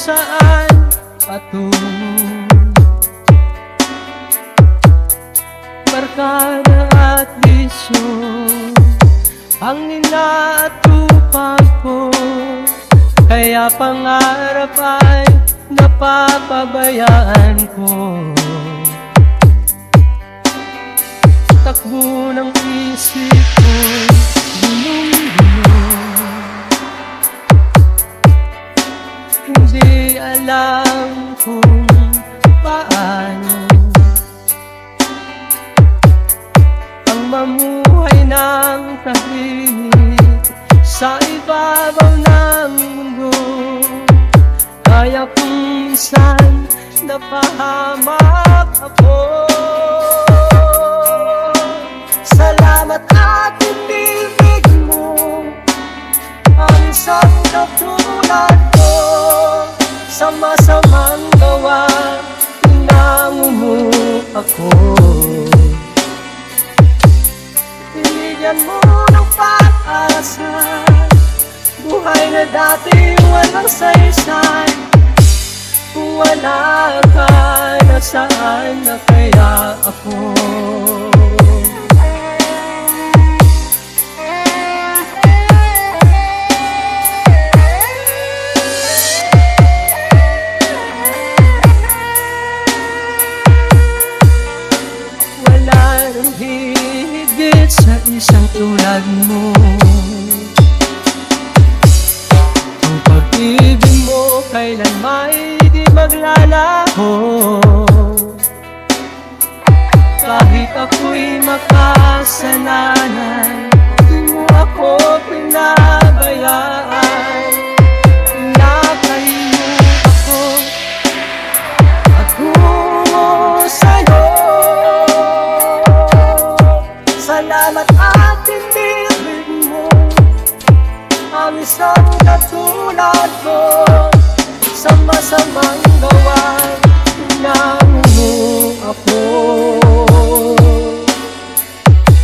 saan patungo. Barkada at bisyo ang inaatupag ko, kaya pangarap ay napapabayaan ko. Takbo ng isip ko, gulong-gulong, hindi alam kung paano ang mamuhay ng tahimik sa ibabaw ng mundo. Kaya kung minsan napahamak ako, salamat at inibig mo ang isang katulad ko. Sa masamang gawa, pinangumu ako. Binigyan mo ng pag-asa, buhay na dati walang saysay. Kung wala ka, nasaan na kaya ako? Wala nang higit sa isang tulad mo. Ang pag-ibig mo kailan may di maglalaho. Kahit ako'y makasalanan, di mo ako pinabayaan. Pinakayo ako at tungo sa'yo. Salamat at inibig mo ang isang katulad ko. Sa masamang gawa, pinangumu ako.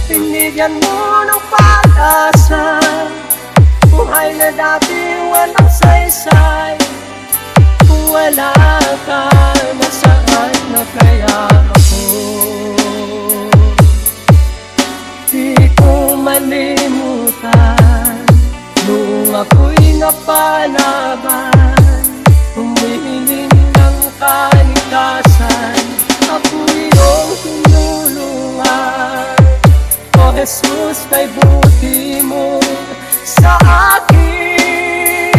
Binigyan mo ng pag-asa, buhay na dati walang saysay. Kung wala ka, nasaan na kaya ako? Di ko malimutan nung ako'y napanaban, humihiling ng kaligtasan, ako'y iyong tinulungan. O Jesus, kay buti mo sa akin.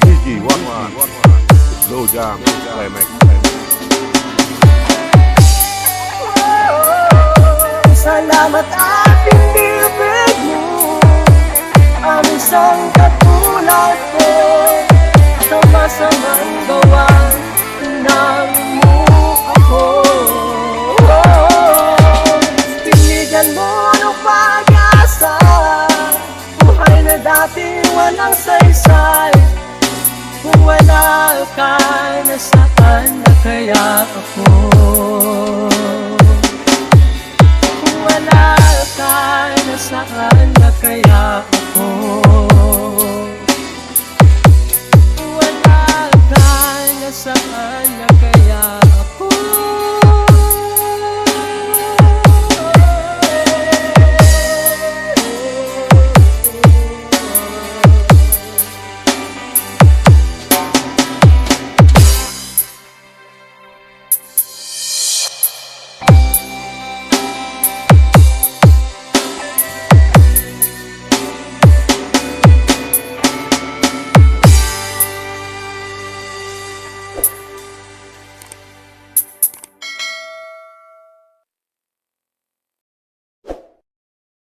Gigi, one, slow jam, climax. Salamat at inibig mo ang isang katulad ko. Sa masamang gawa, pinangumu ako. Binigyan mo ng pag-asa, buhay na dati walang saysay. Kung wala ka, nasaan na kaya ako?